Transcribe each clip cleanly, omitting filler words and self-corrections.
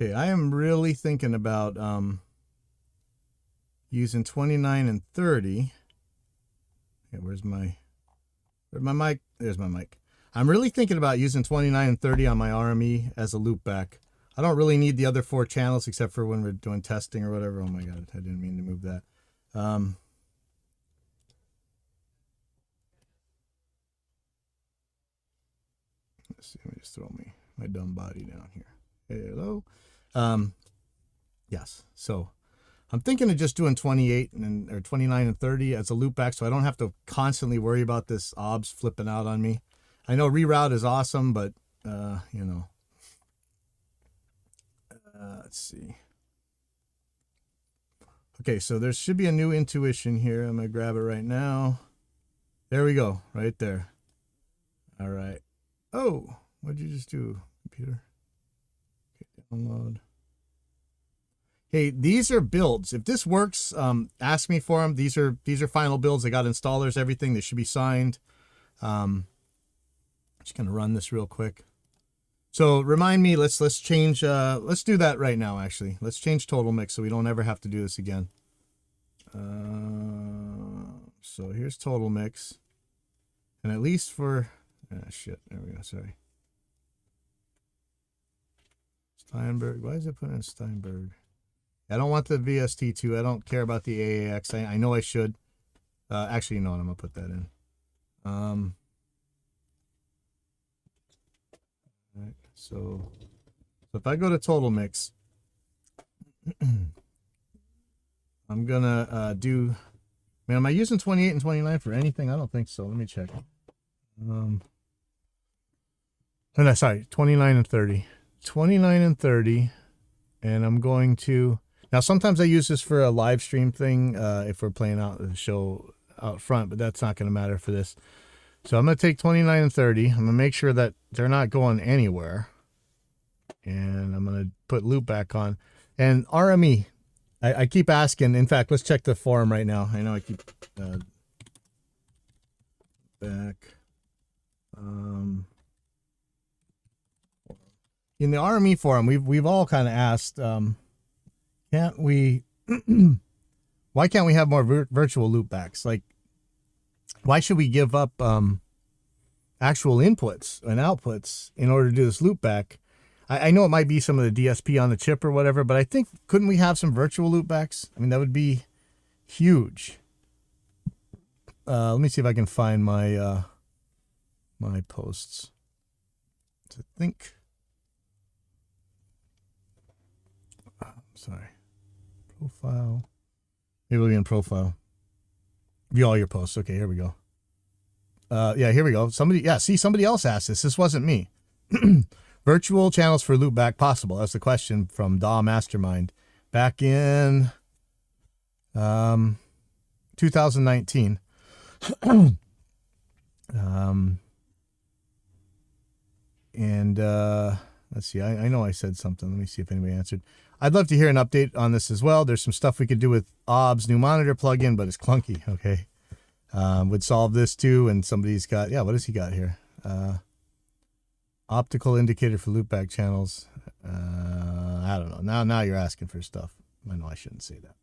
Okay, I am really thinking about using 29 and 30. Okay, where's my mic? There's my mic. I'm really thinking about using 29 and 30 on my RME as a loop back. I don't really need the other 4 channels except for when we're doing testing or whatever. Oh my god, I didn't mean to move that. Let's see, let me just throw my dumb body down here. Hello. Yes. So I'm thinking of just doing 28 or 29 and 30 as a loop back, so I don't have to constantly worry about this OBS flipping out on me. I know reroute is awesome, but you know. Let's see. Okay, so there should be a new intuition here. I'm gonna grab it right now. There we go, right there. All right. Oh, what'd you just do, computer? Okay, download. Hey, these are builds. If this works, ask me for them. These are final builds. I got installers, everything. They should be signed. Just gonna run this real quick. So remind me. Let's change. Let's do that right now. Actually, let's change total mix so we don't ever have to do this again. So here's total mix, and at least for shit. There we go. Sorry. Steinberg. Why is it put in Steinberg? I don't want the VST2. I don't care about the AAX. I know I should. Actually, no, I'm going to put that in. Right, so if I go to total mix, I'm going to do... Man, am I using 28 and 29 for anything? I don't think so. Let me check. No, sorry, 29 and 30. 29 and 30. And I'm going to... Now, sometimes I use this for a live stream thing if we're playing out the show out front, but that's not going to matter for this. So I'm going to take 29 and 30. I'm going to make sure that they're not going anywhere. And I'm going to put loop back on. And RME, I keep asking. In fact, let's check the forum right now. I know I keep back. In the RME forum, we've all kind of asked, can't we? Why can't we have more virtual loopbacks? Like, why should we give up actual inputs and outputs in order to do this loopback? I know it might be some of the DSP on the chip or whatever, but I think couldn't we have some virtual loopbacks? I mean, that would be huge. Let me see if I can find my my posts. I think. Sorry. Profile. Maybe it'll be in profile. View all your posts. Okay, here we go. Yeah, here we go. Somebody else asked this. This wasn't me. Virtual channels for loopback possible. That's the question from DAW Mastermind back in 2019. Let's see. I know I said something. Let me see if anybody answered. I'd love to hear an update on this as well. There's some stuff we could do with OBS new monitor plugin, but it's clunky. Okay. Would solve this too. And somebody's got, what has he got here? Optical indicator for loopback channels. I don't know. Now you're asking for stuff. I know I shouldn't say that.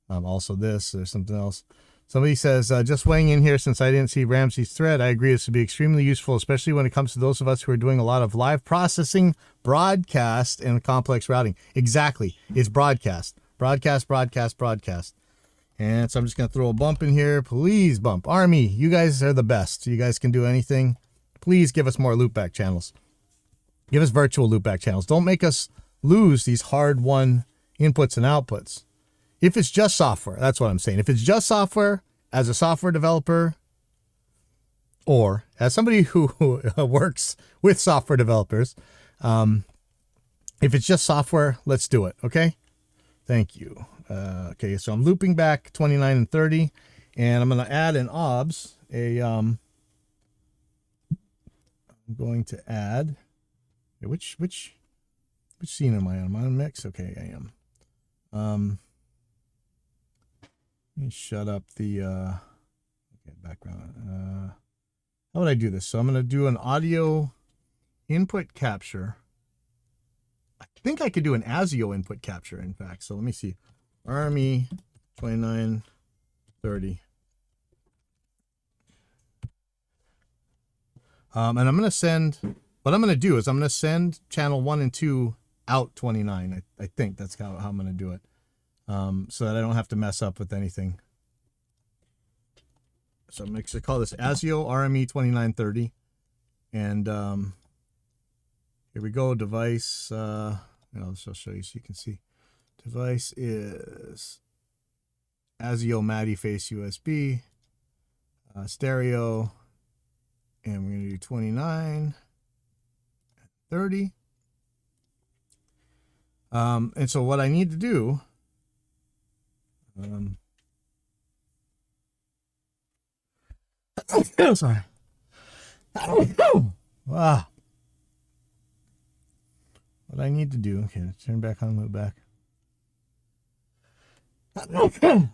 Also this, there's something else. Somebody says, just weighing in here since I didn't see Ramsey's thread. I agree this would be extremely useful, especially when it comes to those of us who are doing a lot of live processing, broadcast, and complex routing. Exactly. It's broadcast. Broadcast. And so I'm just going to throw a bump in here. Please bump. Army, you guys are the best. You guys can do anything. Please give us more loopback channels. Give us virtual loopback channels. Don't make us lose these hard-won inputs and outputs. If it's just software, that's what I'm saying. If it's just software, as a software developer, or as somebody who works with software developers, if it's just software, let's do it, okay? Thank you. Okay, so I'm looping back 29 and 30, and I'm going to add an OBS. I'm going to add, which scene am I on? Am I on mix? Okay, I am. Let me shut up the okay, background. How would I do this? So I'm going to do an audio input capture. I think I could do an ASIO input capture, in fact. So let me see. Army 2930. And I'm going to send, what I'm going to do is I'm going to send channel 1 and 2 out 29. I think that's how I'm going to do it. So that I don't have to mess up with anything. So I'm going to call this ASIO RME 2930. And here we go. Device, I'll show you so you can see. Device is ASIO Matty Face USB, stereo, and we're going to do 29, 30. And so what I need to do, sorry. Wow. What I need to do, okay, turn back on, move back.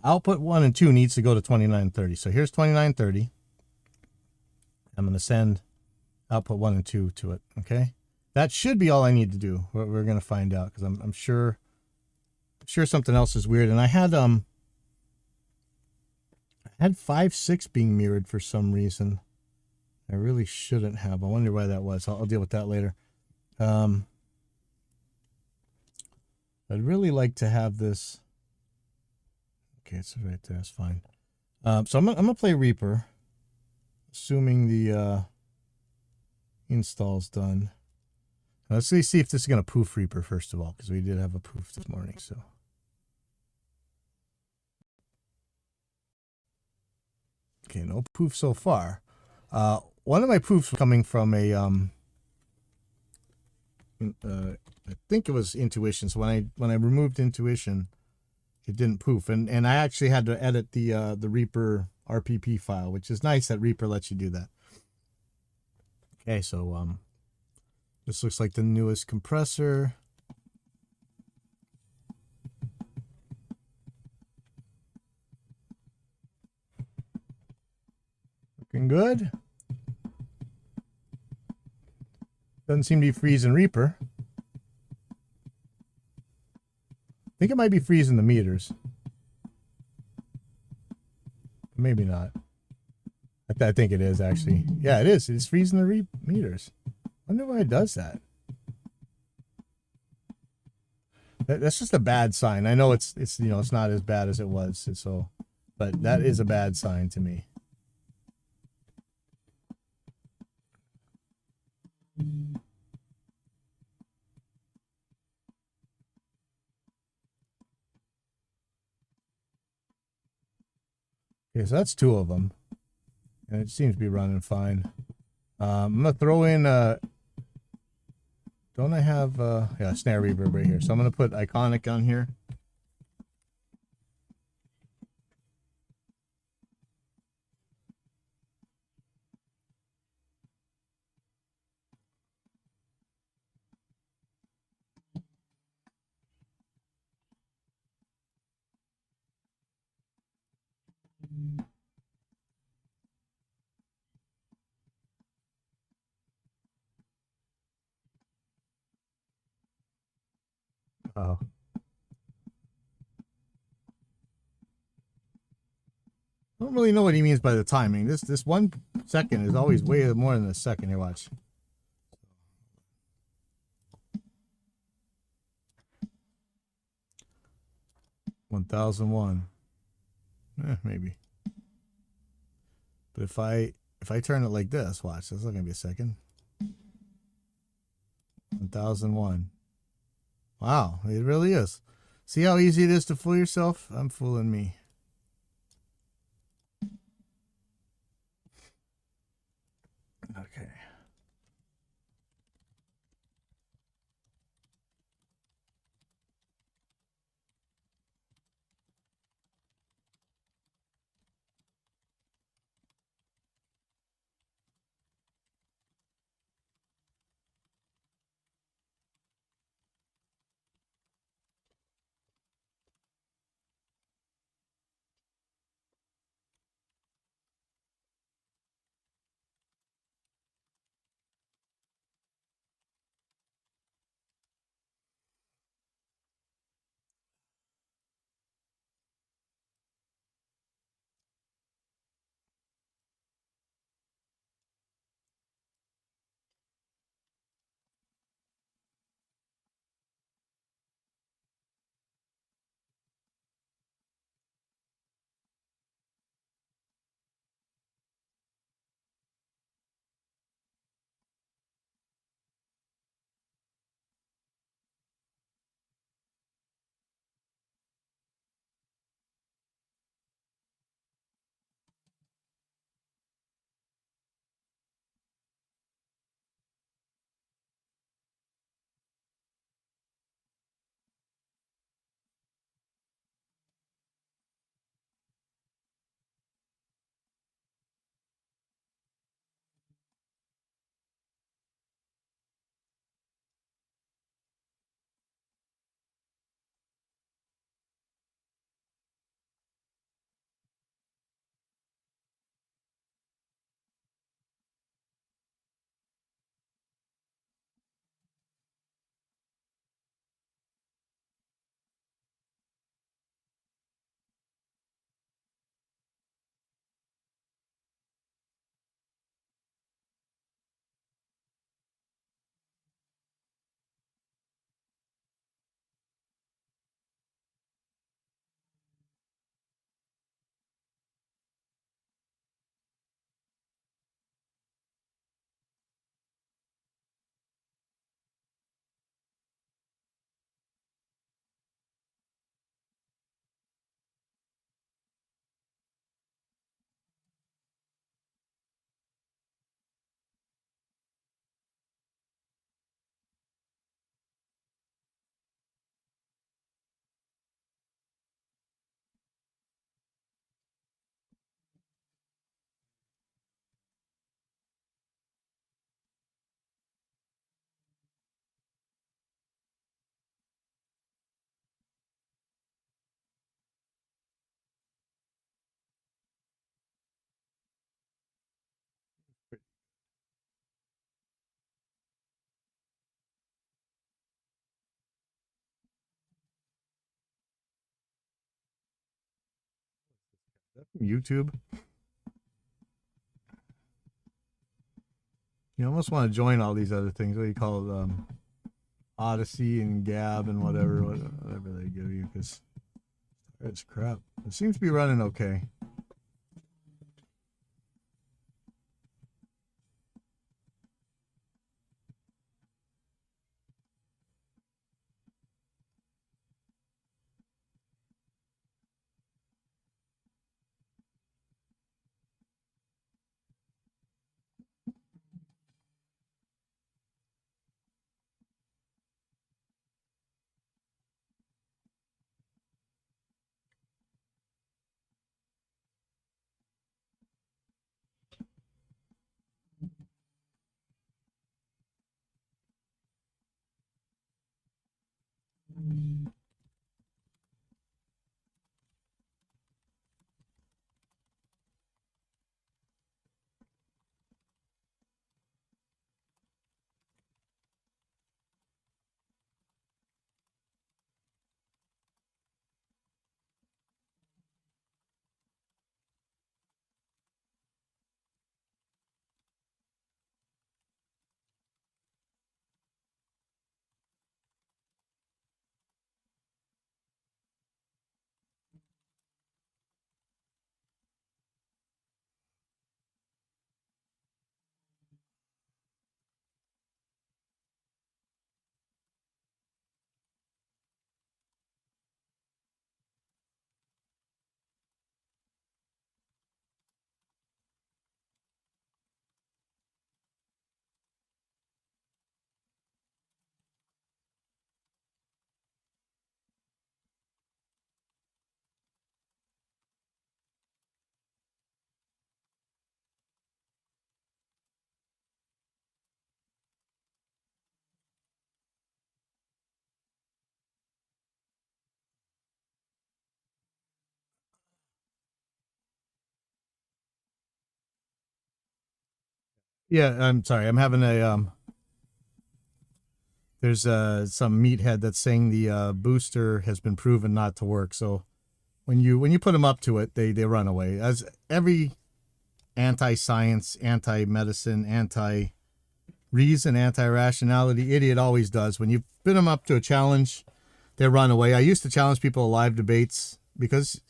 Output 1 and 2 needs to go to 2930. So here's 2930. I'm going to send output 1 and 2 to it, okay? That should be all I need to do. We're going to find out because I'm sure something else is weird. And I had 5.6 being mirrored for some reason. I really shouldn't have. I wonder why that was. I'll deal with that later. I'd really like to have this. Okay, it's right there. It's fine. So I'm gonna play Reaper, assuming the install's done. Let's see if this is gonna poof Reaper first of all, because we did have a poof this morning. So okay, no poof so far. One of my poofs was coming from a I think it was Intuition. So when I removed Intuition, it didn't poof, and I actually had to edit the Reaper RPP file, which is nice that Reaper lets you do that. Okay, so this looks like the newest compressor. Looking good. Doesn't seem to be freezing Reaper. I think it might be freezing the meters. Maybe not. I think it is actually. Yeah, it is. It's freezing the meters. I wonder why it does that. That's just a bad sign. I know it's it's not as bad as it was. So, but that is a bad sign to me. Okay, so that's 2 of them, and it seems to be running fine. I'm gonna throw in don't I have yeah, snare reverb right here, so I'm gonna put Iconic on here. Oh. I don't really know what he means by the timing. This 1 second is always way more than a second. Here, watch. $1,001. Maybe. But if I turn it like this, watch. That's not gonna be a second. 1,001. Wow, it really is. See how easy it is to fool yourself? I'm fooling me. Okay. YouTube. You almost want to join all these other things. What do you call it? Odyssey and Gab and whatever they give you, because it's crap. It seems to be running okay. Yeah, I'm sorry. I'm having a there's some meathead that's saying the booster has been proven not to work. So when you put them up to it, they run away. As every anti-science, anti-medicine, anti-reason, anti-rationality idiot always does. When you put them up to a challenge, they run away. I used to challenge people to live debates because,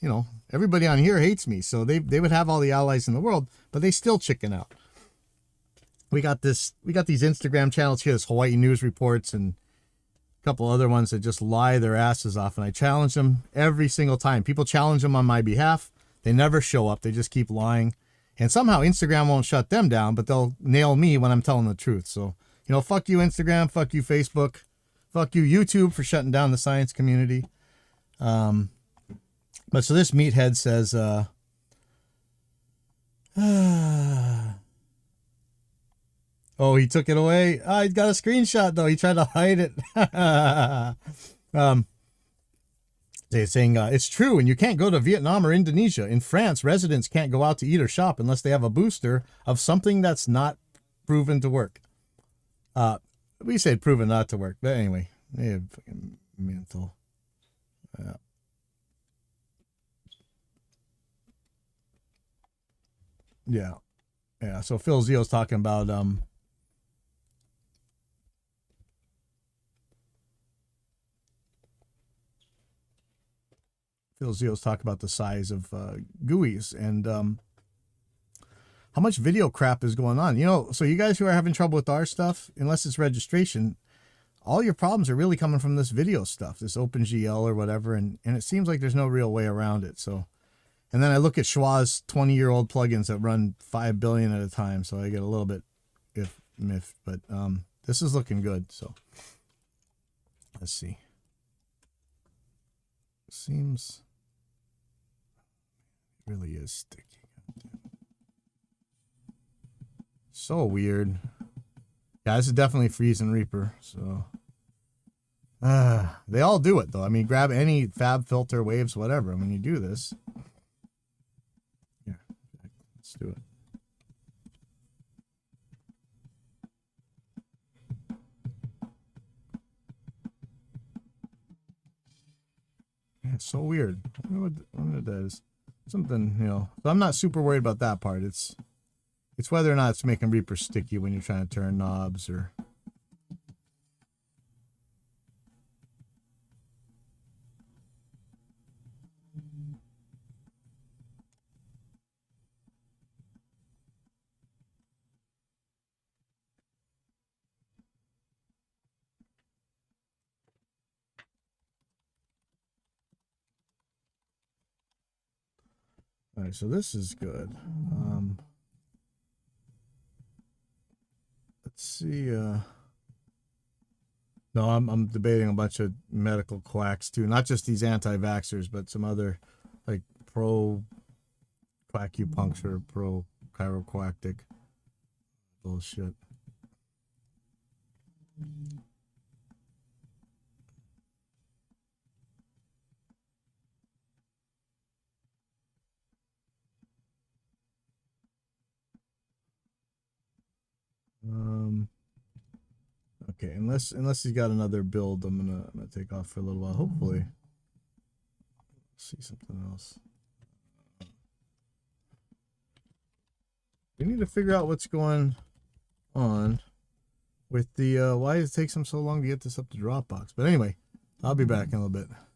everybody on here hates me. So they would have all the allies in the world, but they still chicken out. We got these Instagram channels here, this Hawaii News Reports and a couple other ones that just lie their asses off. And I challenge them every single time. People challenge them on my behalf. They never show up. They just keep lying. And somehow Instagram won't shut them down, but they'll nail me when I'm telling the truth. So, fuck you, Instagram. Fuck you, Facebook. Fuck you, YouTube, for shutting down the science community. But so this meathead says, oh, he took it away. Oh, he got a screenshot, though. He tried to hide it. They're saying, it's true, and you can't go to Vietnam or Indonesia. In France, residents can't go out to eat or shop unless they have a booster of something that's not proven to work. We said proven not to work, but anyway, they have fucking mental. Yeah. So Phil Zio's talking about the size of GUIs and how much video crap is going on. So you guys who are having trouble with our stuff, unless it's registration, all your problems are really coming from this video stuff, this OpenGL or whatever, and it seems like there's no real way around it. So, and then I look at Schwa's 20-year-old plugins that run 5 billion at a time, so I get a little bit miffed, but this is looking good. So let's see. Seems it really is sticky. So weird. Yeah, this is definitely Freeze and Reaper. So they all do it though. I mean, grab any fab filter, waves, whatever. When you do this, yeah, let's do it. Yeah, it's so weird. I wonder what that is. something, you know. So I'm not super worried about that part. It's whether or not it's making Reaper sticky when you're trying to turn knobs or. All right, so this is good. Let's see. No, I'm debating a bunch of medical quacks too, not just these anti-vaxxers, but some other like pro acupuncture, pro chiropractic bullshit. Okay, unless he's got another build, I'm gonna take off for a little while. Hopefully, see something else. We need to figure out what's going on with the why does it take them so long to get this up to Dropbox. But anyway, I'll be back in a little bit.